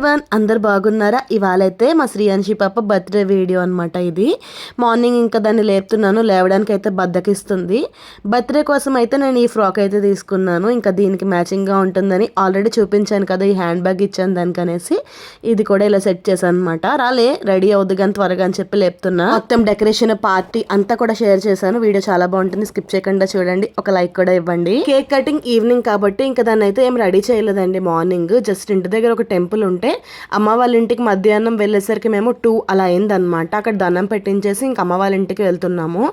Everyone, అందరు బాగున్నారా? ఇవాళైతే మా శ్రీయాన్షి పాప బర్త్డే వీడియో అనమాట. ఇది మార్నింగ్ ఇంకా దాన్ని లేపుతున్నాను. లేవడానికి అయితే బద్దకిస్తుంది. బర్త్డే కోసం అయితే నేను ఈ ఫ్రాక్ అయితే తీసుకున్నాను. ఇంకా దీనికి మ్యాచింగ్గా ఉంటుందని ఆల్రెడీ చూపించాను కదా, ఈ హ్యాండ్ బ్యాగ్ ఇచ్చాను దానికనేసి ఇది కూడా ఇలా సెట్ చేశాను అనమాట. రాలే రెడీ అవుద్ది కానీ త్వరగా అని చెప్పి లేపుతున్నా. మొత్తం డెకరేషన్ పార్టీ అంతా కూడా షేర్ చేశాను. వీడియో చాలా బాగుంటుంది, స్కిప్ చేయకుండా చూడండి. ఒక లైక్ కూడా ఇవ్వండి. కేక్ కటింగ్ ఈవినింగ్ కాబట్టి ఇంకా దాన్ని అయితే ఏం రెడీ చేయలేదండి. మార్నింగ్ జస్ట్ ఇంటి దగ్గర ఒక టెంపుల్ ఉంటే అమ్మ వాళ్ళ ఇంటికి మధ్యాహ్నం వెళ్ళేసరికి మేము 2 అలా అయిందనమాట. అక్కడ దండం పెట్టించేసి ఇంక అమ్మ వాళ్ళ ఇంటికి వెళ్తున్నాము.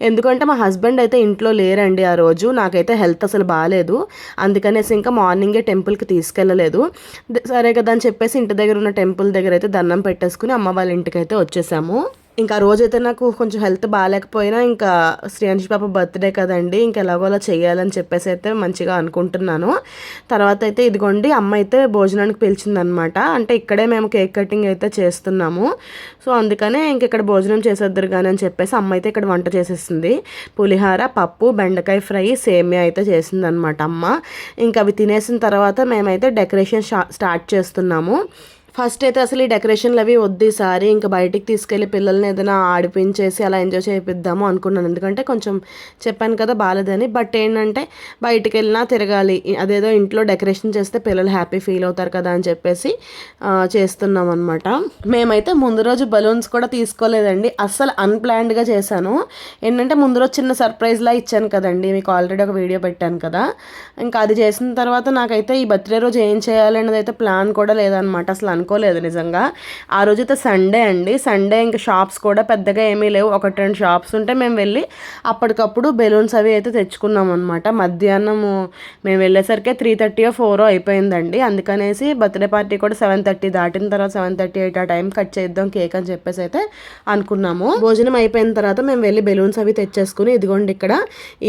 ఎందుకంటే మా హస్బెండ్ అయితే ఇంట్లో లేరండి ఆ రోజు. నాకైతే హెల్త్ అసలు బాగాలేదు, అందుకనేసి ఇంకా మార్నింగే టెంపుల్కి తీసుకెళ్ళలేదు. సరే కదా అని చెప్పేసి ఇంటి దగ్గర ఉన్న టెంపుల్ దగ్గర అయితే దండం పెట్టేసుకుని అమ్మ వాళ్ళ ఇంటికి అయితే వచ్చేసాము. ఇంకా రోజైతే నాకు కొంచెం హెల్త్ బాగాలేకపోయినా ఇంకా శ్రీయాన్షి పాప బర్త్డే కదండి, ఇంకా ఎలాగోలా చేయాలని చెప్పేసి అయితే మంచిగా అనుకుంటున్నాను. తర్వాత అయితే ఇదిగోండి అమ్మ అయితే భోజనానికి పిలిచిందనమాట. అంటే ఇక్కడే మేము కేక్ కటింగ్ అయితే చేస్తున్నాము. సో అందుకనే ఇంక ఇక్కడ భోజనం చేసేద్దరు కానీ అని చెప్పేసి అమ్మ అయితే ఇక్కడ వంట చేసేసింది. పులిహార, పప్పు, బెండకాయ ఫ్రై, సేమియా అయితే చేసిందనమాట అమ్మ. ఇంకా అవి తినేసిన తర్వాత మేమైతే డెకరేషన్ స్టార్ట్ చేస్తున్నాము. ఫస్ట్ అయితే అసలు ఈ డెకరేషన్లు అవి వద్దు ఈసారి, ఇంకా బయటికి తీసుకెళ్ళి పిల్లల్ని ఏదైనా ఆడిపించేసి అలా ఎంజాయ్ చేయిద్దాము అనుకున్నాను. ఎందుకంటే కొంచెం చెప్పాను కదా బాలేదని. బట్ ఏంటంటే బయటికి వెళ్ళినా తిరగాలి, అదేదో ఇంట్లో డెకరేషన్ చేస్తే పిల్లలు హ్యాపీ ఫీల్ అవుతారు కదా అని చెప్పేసి చేస్తున్నాం అనమాట. మేమైతే ముందు రోజు బలూన్స్ కూడా తీసుకోలేదండి, అస్సలు అన్ప్లాన్డ్గా చేశాను. ఏంటంటే ముందు రోజు చిన్న సర్ప్రైజ్లా ఇచ్చాను కదండి, మీకు ఆల్రెడీ ఒక వీడియో పెట్టాను కదా. ఇంకా అది చేసిన తర్వాత నాకైతే ఈ బర్త్డే రోజు ఏం చేయాలి అనేది అయితే ప్లాన్ కూడా లేదనమాట. అసలు అనుకోలేదు నిజంగా. ఆ రోజైతే సండే అండి. సండే ఇంకా షాప్స్ కూడా పెద్దగా ఏమీ లేవు, 1-2 షాప్స్ ఉంటే మేము వెళ్ళి అప్పటికప్పుడు బెలూన్స్ అవి అయితే తెచ్చుకున్నాం అనమాట. మధ్యాహ్నము మేము వెళ్ళేసరికి 3:30 or 4 అయిపోయిందండి. అందుకనేసి బర్త్డే పార్టీ కూడా 7:30 దాటిన తర్వాత 7:38 ఆ టైం కట్ చేద్దాం కేక్ అని చెప్పేసి అయితే అనుకున్నాము. భోజనం అయిపోయిన తర్వాత మేము వెళ్ళి బెలూన్స్ అవి తెచ్చేసుకుని ఇదిగోండి ఇక్కడ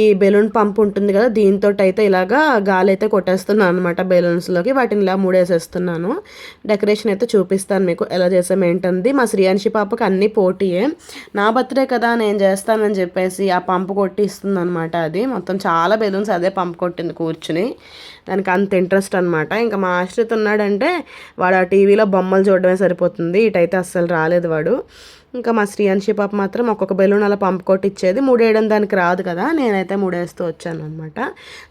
ఈ బెలూన్ పంప్ ఉంటుంది కదా, దీంతో అయితే ఇలాగా గాలి అయితే కొట్టేస్తున్నాను అనమాట బెలూన్స్లోకి. వాటిని ఇలా మూడేసేస్తున్నాను. డెకరేషన్ అయితే చూపిస్తాను మీకు ఎలా చేసాం ఏంటంది. మా శ్రీయాన్షి పాపకి అన్ని పోటీయే. నా బర్త్డే కదా నేను చేస్తానని చెప్పేసి ఆ పంపు కొట్టి ఇస్తుంది అనమాట. అది మొత్తం చాలా బెలూన్స్ అదే పంపు కొట్టింది కూర్చుని. దానికి అంత ఇంట్రెస్ట్ అనమాట. ఇంకా మా ఆశ్రిత్ ఉన్నాడంటే వాడు ఆ టీవీలో బొమ్మలు చూడడమే సరిపోతుంది, ఇటైతే అస్సలు రాలేదు వాడు. ఇంకా మా శ్రీయాన్షి పాప మాత్రం ఒక్కొక్క బెలూన్ అలా పంపు కొట్టి ఇచ్చేది. 3 వేయడం దానికి రాదు కదా, నేనైతే 3 వేస్తూ వచ్చాను అనమాట.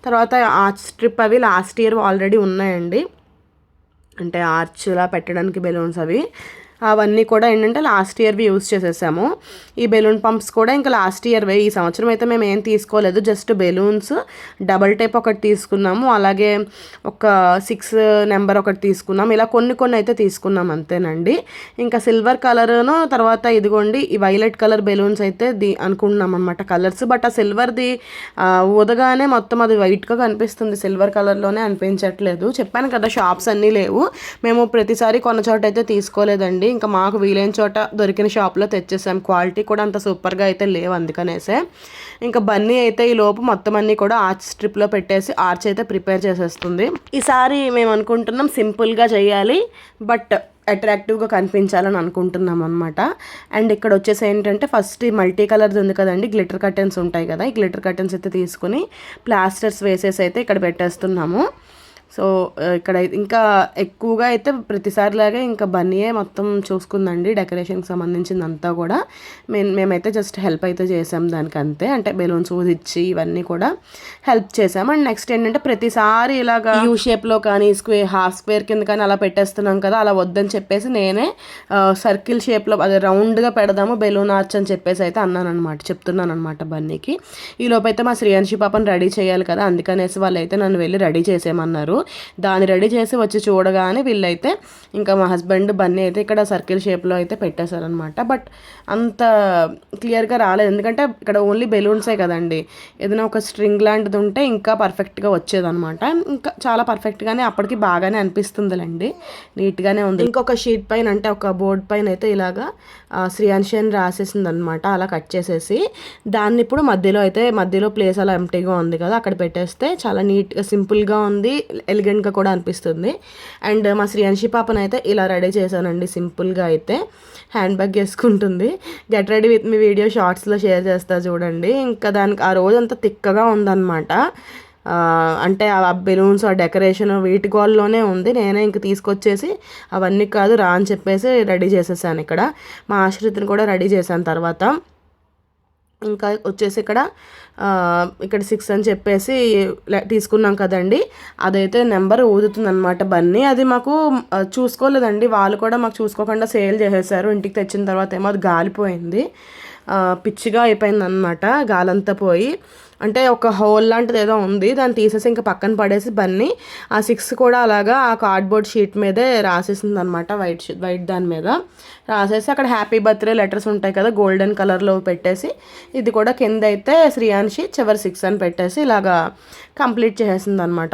తర్వాత ఆర్చ్ స్ట్రిప్ అవి లాస్ట్ ఇయర్ ఆల్రెడీ ఉన్నాయండి, అంటే ఆర్చ్లా పెట్టడానికి బెలూన్స్ అవన్నీ కూడా ఏంటంటే లాస్ట్ ఇయర్వి యూజ్ చేసేసాము. ఈ బెలూన్ పంప్స్ కూడా ఇంకా లాస్ట్ ఇయర్వే. ఈ సంవత్సరం అయితే మేము ఏం తీసుకోలేదు, జస్ట్ బెలూన్స్ డబల్ టైప్ ఒకటి తీసుకున్నాము, అలాగే ఒక 6 నెంబర్ ఒకటి తీసుకున్నాము. ఇలా కొన్ని అయితే తీసుకున్నాం అంతేనండి. ఇంకా సిల్వర్ కలర్ను తర్వాత ఇదిగోండి ఈ వైలెట్ కలర్ బెలూన్స్ అయితే అనుకుంటున్నాం అనమాట కలర్స్. బట్ ఆ సిల్వర్ది ఊదగానే మొత్తం అది వైట్గా కనిపిస్తుంది, సిల్వర్ కలర్లోనే అనిపించట్లేదు. చెప్పాను కదా షాప్స్ అన్నీ లేవు, మేము ప్రతిసారి కొన్న చోట అయితే తీసుకోలేదండి. ఇంకా మాకు వీలైన చోట దొరికిన షాప్లో తెచ్చేసాం. క్వాలిటీ కూడా అంత సూపర్గా అయితే లేవు, అందుకనేసే. ఇంకా బన్నీ అయితే ఈ లోపు మొత్తం అన్నీ కూడా ఆర్చ్ స్ట్రిప్లో పెట్టేసి ఆర్చ్ అయితే ప్రిపేర్ చేసేస్తుంది. ఈసారి మేము అనుకుంటున్నాం సింపుల్గా చేయాలి, బట్ అట్రాక్టివ్గా కనిపించాలని అనుకుంటున్నాం అనమాట. అండ్ ఇక్కడ వచ్చేసి ఏంటంటే ఫస్ట్ ఈ మల్టీ కలర్స్ ఉంది కదండి, గ్లిటర్ కర్టెన్స్ ఉంటాయి కదా, ఈ గ్లిటర్ కర్టెన్స్ అయితే తీసుకుని ప్లాస్టర్స్ వేసేసి అయితే ఇక్కడ పెట్టేస్తున్నాము. సో ఇక్కడ ఇంకా ఎక్కువగా అయితే ప్రతిసారిలాగే ఇంకా బన్నీయే మొత్తం చూసుకుందండి డెకరేషన్కి సంబంధించింది అంతా కూడా. మేమైతే జస్ట్ హెల్ప్ అయితే చేసాం దానికి అంతే, అంటే బెలూన్స్ ఊదిచ్చి ఇవన్నీ కూడా హెల్ప్ చేసాం. అండ్ నెక్స్ట్ ఏంటంటే ప్రతిసారి ఇలాగా యూ షేప్లో కానీ హాఫ్ స్క్వేర్ కింద కానీ అలా పెట్టేస్తున్నాం కదా, అలా వద్దని చెప్పేసి నేనే సర్కిల్ షేప్లో అదే రౌండ్గా పెడదాము బెలూన్ ఆర్చ్ అని చెప్పేసి అయితే చెప్తున్నాను అనమాట బన్నీకి. ఈ లోపు అయితే మా శ్రీయాన్షి పాపని రెడీ చేయాలి కదా, అందుకనేసి వాళ్ళు అయితే నన్ను వెళ్ళి రెడీ చేసేయమన్నారు. దాన్ని రెడీ చేసి వచ్చి చూడగానే వీళ్ళైతే ఇంకా మా హస్బెండ్ బన్నీ అయితే ఇక్కడ సర్కిల్ షేప్లో అయితే పెట్టేశారనమాట. బట్ అంత క్లియర్గా రాలేదు, ఎందుకంటే ఇక్కడ ఓన్లీ బెలూన్సే కదండి. ఏదైనా ఒక స్ట్రింగ్ లాంటిది ఉంటే ఇంకా పర్ఫెక్ట్గా వచ్చేదనమాట. ఇంకా చాలా పర్ఫెక్ట్గానే అప్పటికి బాగానే అనిపిస్తుందిలేండి, నీట్గానే ఉంది. ఇంకొక షీట్ పైన అంటే ఒక బోర్డ్ పైన అయితే ఇలాగా శ్రీయాన్షి అని రాసేసింది అనమాట. అలా కట్ చేసేసి దాన్ని ఇప్పుడు మధ్యలో ప్లేస్ అలా ఎంటీగా ఉంది కదా, అక్కడ పెట్టేస్తే చాలా నీట్గా సింపుల్గా ఉంది, ఎలిగెంట్గా కూడా అనిపిస్తుంది. అండ్ మా శ్రీయాన్షి పాపనైతే ఇలా రెడీ చేశానండి సింపుల్గా. అయితే హ్యాండ్ బ్యాగ్ వేసుకుంటుంది. Get ready with me video షార్ట్స్లో షేర్ చేస్తా చూడండి. ఇంకా దానికి ఆ రోజంతా తిక్కగా ఉందన్నమాట. అంటే ఆ బెలూన్స్ ఆ డెకరేషన్ వీటి గోల్లోనే ఉంది. నేనే ఇంక తీసుకొచ్చేసి అవన్నీ కాదు రా అని చెప్పేసి రెడీ చేసేసాను. ఇక్కడ మా ఆశ్రితని కూడా రెడీ చేశాను. తర్వాత ఇంకా వచ్చేసి ఇక్కడ 6 అని చెప్పేసి తీసుకున్నాం కదండి, అదైతే నెంబర్ ఊదుతుందనమాట బన్నీ. అది మాకు చూసుకోలేదండి, వాళ్ళు కూడా మాకు చూసుకోకుండా సేల్ చేసేసారు. ఇంటికి తెచ్చిన తర్వాత ఏమో అది గాలిపోయింది, పిచ్చిగా అయిపోయింది అనమాట. గాలంతా పోయి అంటే ఒక హోల్ లాంటిది ఏదో ఉంది, దాన్ని తీసేసి ఇంకా పక్కన పడేసి బన్నీ ఆ 6 కూడా అలాగా ఆ కార్డ్బోర్డ్ షీట్ మీదే రాసేసింది అనమాట. వైట్ దాని మీద రాసేసి అక్కడ హ్యాపీ బర్త్డే లెటర్స్ ఉంటాయి కదా గోల్డెన్ కలర్లో పెట్టేసి, ఇది కూడా కింద అయితే శ్రీయాన్షి చివరి 6 అని పెట్టేసి ఇలాగా కంప్లీట్ చేసేసింది అనమాట.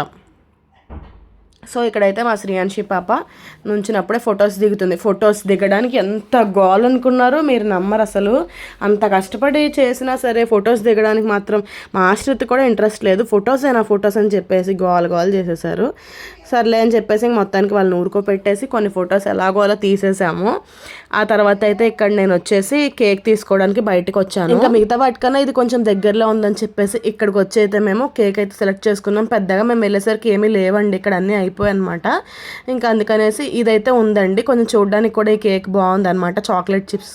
సో ఇక్కడైతే మా శ్రీయాన్షి పాప నుంచినప్పుడే ఫొటోస్ దిగుతుంది. ఫొటోస్ దిగడానికి ఎంత గోల్ అనుకున్నారో మీరు నమ్మరు అసలు. అంత కష్టపడి చేసినా సరే ఫొటోస్ దిగడానికి మాత్రం మా ఆశ్రిత్ కూడా ఇంట్రెస్ట్ లేదు. ఫొటోస్ అని చెప్పేసి గోల్ చేసేసారు. సర్లే అని చెప్పేసి మొత్తానికి వాళ్ళని ఊరుకోపెట్టేసి కొన్ని ఫొటోస్ ఎలాగో అలా తీసేసాము. ఆ తర్వాత అయితే ఇక్కడ నేను వచ్చేసి కేక్ తీసుకోవడానికి బయటకు వచ్చాను. ఇంకా మిగతా వాటికన్నా ఇది కొంచెం దగ్గరలో ఉందని చెప్పేసి ఇక్కడికి వచ్చి అయితే మేము కేక్ అయితే సెలెక్ట్ చేసుకున్నాం. పెద్దగా మేము వెళ్ళేసరికి ఏమీ లేవండి, ఇక్కడ అన్నీ అయిపోయాయి అనమాట. ఇంకా అందుకనేసి ఇదైతే ఉందండి, కొంచెం చూడడానికి కూడా ఈ కేక్ బాగుంది అనమాట. చాక్లెట్ చిప్స్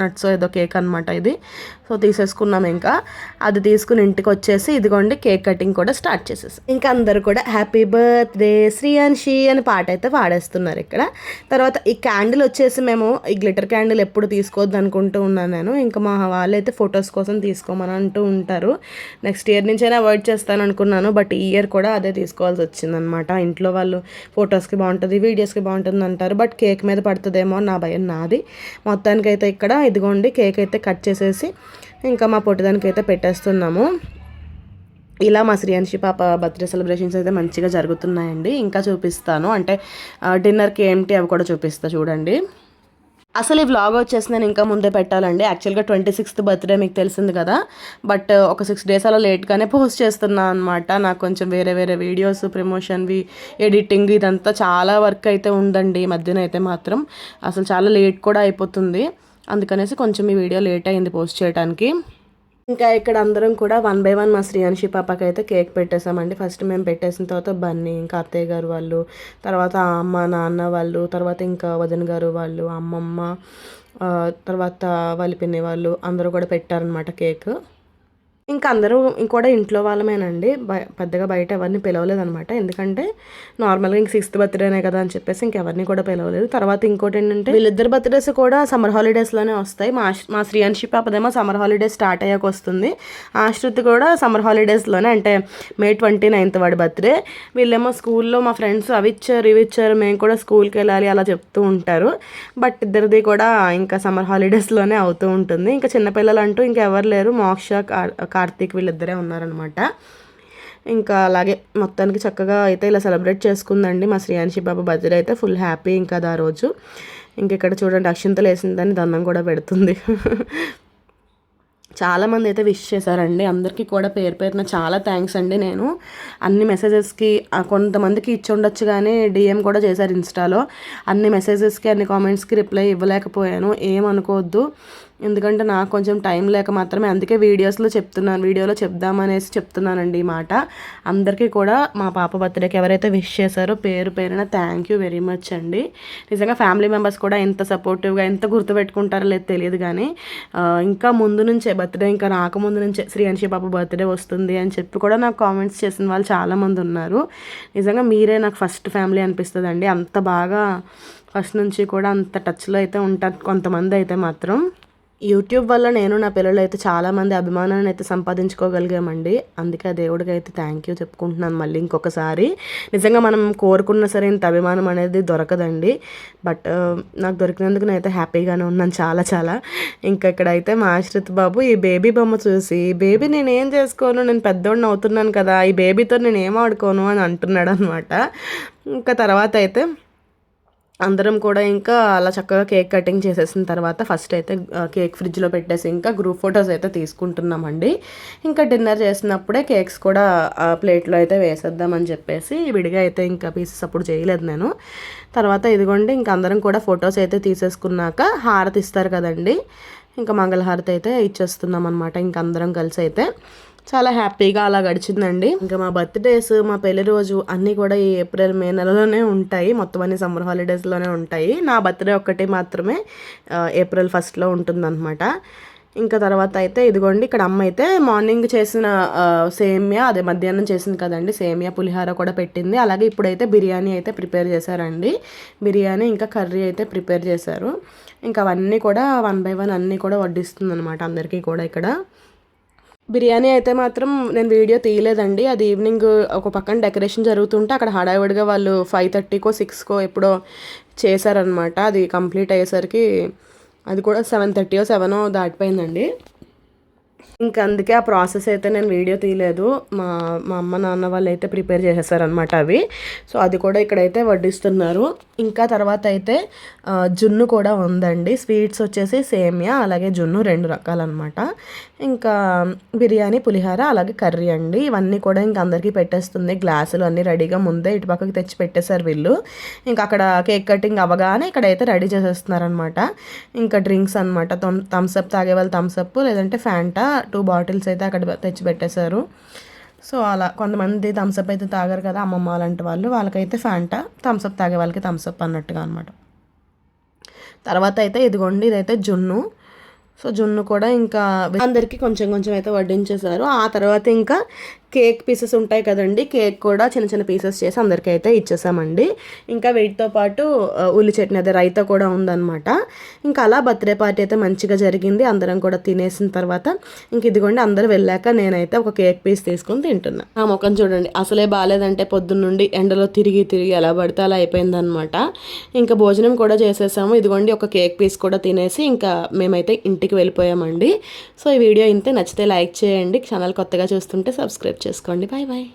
నట్స్ ఏదో కేక్ అనమాట ఇది. సో తీసేసుకున్నాం. ఇంకా అది తీసుకుని ఇంటికి వచ్చేసి ఇదిగోండి కేక్ కటింగ్ కూడా స్టార్ట్ చేసేసాం. ఇంకా అందరూ కూడా హ్యాపీ బర్త్డే శ్రీయాన్షి అని పాట అయితే పాడేస్తున్నారు ఇక్కడ. తర్వాత ఈ క్యాండిల్ వచ్చేసి మేము ఈ గ్లిటర్ క్యాండిల్ ఎప్పుడు తీసుకోవద్దు అనుకుంటూ ఉన్నాను నేను. ఇంకా మా వాళ్ళైతే ఫొటోస్ కోసం తీసుకోమని అంటూ ఉంటారు. నెక్స్ట్ ఇయర్ నుంచైనా అవాయిడ్ చేస్తాను అనుకున్నాను, బట్ ఈ ఇయర్ కూడా అదే తీసుకోవాల్సి వచ్చిందనమాట. ఇంట్లో వాళ్ళు ఫొటోస్కి బాగుంటుంది, వీడియోస్కి బాగుంటుంది అంటారు, బట్ కేక్ మీద పడుతుందేమో నా భయం నాది. మొత్తానికైతే ఇక్కడ ఇదిగోండి కేక్ అయితే కట్ చేసేసి ఇంకా మా పొట్టిదానికి అయితే పెట్టేస్తున్నాము. ఇలా మా శ్రీయాన్షి పాప బర్త్డే సెలబ్రేషన్స్ అయితే మంచిగా జరుగుతున్నాయండి. ఇంకా చూపిస్తాను, అంటే డిన్నర్కి ఏంటి అవి కూడా చూపిస్తా చూడండి. అసలు ఈ వ్లాగ్ వచ్చేసి నేను ఇంకా ముందే పెట్టాలండి. యాక్చువల్గా 26th బర్త్డే మీకు తెలిసింది కదా, బట్ ఒక 6 days అలా లేట్గానే పోస్ట్ చేస్తున్నాను అనమాట. నాకు కొంచెం వేరే వీడియోస్ ప్రమోషన్వి ఎడిటింగ్ ఇదంతా చాలా వర్క్ అయితే ఉందండి. ఈ మధ్యన అయితే మాత్రం అసలు చాలా లేట్ కూడా అయిపోతుంది. అందుకనేసి కొంచెం ఈ వీడియో లేట్ అయింది పోస్ట్ చేయడానికి. ఇంకా ఇక్కడ అందరం కూడా 1 by 1 మా శ్రీయాన్షి పాపకి అయితే కేక్ పెట్టేసామండి. ఫస్ట్ మేము పెట్టేసిన తర్వాత బన్నీ, ఇంకా అత్తయ్య గారు వాళ్ళు, తర్వాత అమ్మ నాన్న వాళ్ళు, తర్వాత ఇంకా వదిన గారు వాళ్ళు, అమ్మమ్మ, తర్వాత వాళ్ళ పిన్ని వాళ్ళు అందరూ కూడా పెట్టారనమాట కేక్. ఇంకా అందరూ కూడా ఇంట్లో వాళ్ళమేనండి, పెద్దగా బయట ఎవరిని పిలవలేదనమాట. ఎందుకంటే నార్మల్గా ఇంక 6th బర్త్డేనే కదా అని చెప్పేసి ఇంకెవరిని కూడా పిలవలేదు. తర్వాత ఇంకోటి ఏంటంటే వీళ్ళిద్దరు బర్త్డేస్ కూడా సమ్మర్ హాలిడేస్లోనే వస్తాయి. మా శ్రీయాన్షి పాపదేమో సమ్మర్ హాలిడేస్ స్టార్ట్ అయ్యాక వస్తుంది, ఆశ్రుతి కూడా సమ్మర్ హాలిడేస్లోనే, అంటే May 29th వాడి బర్త్డే. వీళ్ళేమో స్కూల్లో మా ఫ్రెండ్స్ అవి ఇచ్చారు మేము కూడా స్కూల్కి వెళ్ళాలి అలా చెప్తూ ఉంటారు. బట్ ఇద్దరిది కూడా ఇంకా సమ్మర్ హాలిడేస్లోనే అవుతూ ఉంటుంది. ఇంకా చిన్నపిల్లలు అంటూ ఇంకెవరు లేరు, మోక్ష కార్తీక్ వీళ్ళిద్దరే ఉన్నారనమాట. ఇంకా అలాగే మొత్తానికి చక్కగా అయితే ఇలా సెలబ్రేట్ చేసుకుందండి మా శ్రీయాన్షి బాబు బర్త్డే అయితే. ఫుల్ హ్యాపీ ఇంకా ఆ రోజు. ఇంక ఇక్కడ చూడండి అక్షింతలు వేసిందని దండం కూడా పెడుతుంది. చాలామంది అయితే విష్ చేశారండి, అందరికీ కూడా పేరున చాలా థ్యాంక్స్ అండి. నేను అన్ని మెసేజెస్కి కొంతమందికి ఇచ్చి ఉండొచ్చు కానీ DM కూడా చేశారు ఇన్స్టాలో. అన్ని మెసేజెస్కి అన్ని కామెంట్స్కి రిప్లై ఇవ్వలేకపోయాను, ఏమనుకోవద్దు. ఎందుకంటే నాకు కొంచెం టైం లేక మాత్రమే, అందుకే వీడియోలో చెప్దామనేసి చెప్తున్నానండి ఈ మాట. అందరికీ కూడా మా పాప బర్త్డేకి ఎవరైతే విష్ చేశారో పేరున థ్యాంక్ యూ వెరీ మచ్ అండి. నిజంగా ఫ్యామిలీ మెంబర్స్ కూడా ఎంత సపోర్టివ్గా ఎంత గుర్తుపెట్టుకుంటారో లేదు తెలియదు కానీ ఇంకా ముందు నుంచే బర్త్డే ఇంకా రాకముందు నుంచే శ్రీయాన్షి పాప బర్త్డే వస్తుంది అని చెప్పి కూడా నాకు కామెంట్స్ చేసిన వాళ్ళు చాలామంది ఉన్నారు. నిజంగా మీరే నాకు ఫస్ట్ ఫ్యామిలీ అనిపిస్తుంది అండి. అంత బాగా ఫస్ట్ నుంచి కూడా అంత టచ్లో అయితే ఉంటారు కొంతమంది అయితే మాత్రం. యూట్యూబ్ వల్ల నేను నా పిల్లలు అయితే చాలామంది అభిమానాన్ని అయితే సంపాదించుకోగలిగామండి. అందుకే ఆ దేవుడికి అయితే థ్యాంక్ యూ చెప్పుకుంటున్నాను మళ్ళీ ఇంకొకసారి. నిజంగా మనం కోరుకున్న సరే ఇంత అభిమానం అనేది దొరకదండి, బట్ నాకు దొరికినందుకు నేనైతే హ్యాపీగానే ఉన్నాను చాలా. ఇంకా ఇక్కడైతే మా ఆశ్రిత్ బాబు ఈ బేబీ బొమ్మ చూసి, బేబీ నేనేం చేసుకోను, నేను పెద్దోడిని అవుతున్నాను కదా, ఈ బేబీతో నేను ఏం ఆడుకోను అని అంటున్నాడు అనమాట. ఇంకా తర్వాత అయితే అందరం కూడా ఇంకా అలా చక్కగా కేక్ కటింగ్ చేసేసిన తర్వాత ఫస్ట్ అయితే కేక్ ఫ్రిడ్జ్లో పెట్టేసి ఇంకా గ్రూప్ ఫొటోస్ అయితే తీసుకుంటున్నామండి. ఇంకా డిన్నర్ చేసినప్పుడే కేక్స్ కూడా ప్లేట్లో అయితే వేసేద్దామని చెప్పేసి విడిగా అయితే ఇంకా పీసెస్ అప్పుడు చేయలేదు నేను. తర్వాత ఇదిగోండి ఇంకా అందరం కూడా ఫొటోస్ అయితే తీసేసుకున్నాక హారతి ఇస్తారు కదండి, ఇంకా మంగళహారతి అయితే ఇచ్చేస్తున్నాం అనమాట ఇంక అందరం కలిసి అయితే. చాలా హ్యాపీగా అలా గడిచిందండి. ఇంకా మా బర్త్డేస్, మా పెళ్లి రోజు అన్నీ కూడా ఈ ఏప్రిల్, మే నెలలోనే ఉంటాయి. మొత్తం అన్ని సమ్మర్ హాలిడేస్లోనే ఉంటాయి. నా బర్త్డే ఒక్కటి మాత్రమే ఏప్రిల్ 1లో ఉంటుందన్నమాట. ఇంకా తర్వాత అయితే ఇదిగోండి ఇక్కడ అమ్మ అయితే మార్నింగ్ చేసిన సేమియా, అదే మధ్యాహ్నం చేసింది కదండి సేమియా పులిహార కూడా పెట్టింది. అలాగే ఇప్పుడైతే బిర్యానీ అయితే ప్రిపేర్ చేశారండి. బిర్యానీ ఇంకా కర్రీ అయితే ప్రిపేర్ చేశారు. ఇంకా అవన్నీ కూడా 1 by 1 అన్నీ కూడా వడ్డిస్తుంది అనమాట అందరికీ కూడా ఇక్కడ. బిర్యానీ అయితే మాత్రం నేను వీడియో తీయలేదండి. అది ఈవినింగ్ ఒక పక్కన డెకరేషన్ జరుగుతుంటే అక్కడ హడావిడిగా వాళ్ళు 5:30కో 6కో ఎప్పుడో చేశారనమాట. అది కంప్లీట్ అయ్యేసరికి అది కూడా 7:30 7 దాటిపోయిందండి. ఇంకా అందుకే ఆ ప్రాసెస్ అయితే నేను వీడియో తీయలేదు. మా అమ్మ నాన్న వాళ్ళు అయితే ప్రిపేర్ చేసేసారనమాట అవి. సో అది కూడా ఇక్కడైతే వడ్డిస్తున్నారు. ఇంకా తర్వాత అయితే జున్ను కూడా ఉందండి. స్వీట్స్ వచ్చేసి సేమియా అలాగే జున్ను 2 రకాలన్నమాట. ఇంకా బిర్యానీ, పులిహార అలాగే కర్రీ అండి. ఇవన్నీ కూడా ఇంకా అందరికీ పెట్టేస్తుంది. గ్లాసులు అన్నీ రెడీగా ముందే ఇటు పక్కకి తెచ్చి పెట్టేశారు వీళ్ళు. ఇంకా అక్కడ కేక్ కటింగ్ అవ్వగానే ఇక్కడైతే రెడీ చేసేస్తున్నారనమాట. ఇంకా డ్రింక్స్ అనమాట. థమ్స్అప్ తాగే వాళ్ళు థమ్స్అప్, లేదంటే ఫ్యాంటా 2 బాటిల్స్ అయితే అక్కడ తెచ్చి పెట్టేశారు. సో అలా కొంతమంది థమ్స్అప్ అయితే తాగారు కదా అమ్మమ్మ లాంటి వాళ్ళు, వాళ్ళకైతే ఫ్యాంటా, థమ్స్అప్ తాగే వాళ్ళకి థమ్స్అప్ అన్నట్టుగా అనమాట. తర్వాత అయితే ఇదిగోండి ఇదైతే జున్ను. సో జున్ను కూడా ఇంకా అందరికీ కొంచెం కొంచెం అయితే వడ్డించేశారు. ఆ తర్వాత ఇంకా కేక్ పీసెస్ ఉంటాయి కదండి, కేక్ కూడా చిన్న చిన్న పీసెస్ చేసి అందరికీ అయితే ఇచ్చేసామండి. ఇంకా వీటితో పాటు ఉల్లి చట్నీ, అదే రైతా కూడా ఉందన్నమాట. ఇంకా అలా బర్త్డే పార్టీ అయితే మంచిగా జరిగింది. అందరం కూడా తినేసిన తర్వాత ఇంక ఇదిగోండి అందరూ వెళ్ళాక నేనైతే ఒక కేక్ పీస్ తీసుకొని తింటున్నా. ఆ ముఖం చూడండి అసలే బాగాలేదంటే పొద్దున్న నుండి ఎండలో తిరిగి ఎలా పడితే అలా అయిపోయిందనమాట. ఇంకా భోజనం కూడా చేసేసాము. ఇదిగోండి ఒక కేక్ పీస్ కూడా తినేసి ఇంకా మేమైతే ఇంటికి వెళ్ళిపోయామండి. సో ఈ వీడియో ఇంతే. నచ్చితే లైక్ చేయండి. ఛానల్ కొత్తగా చూస్తుంటే సబ్స్క్రైబ్ చేసుకోండి. Bye bye.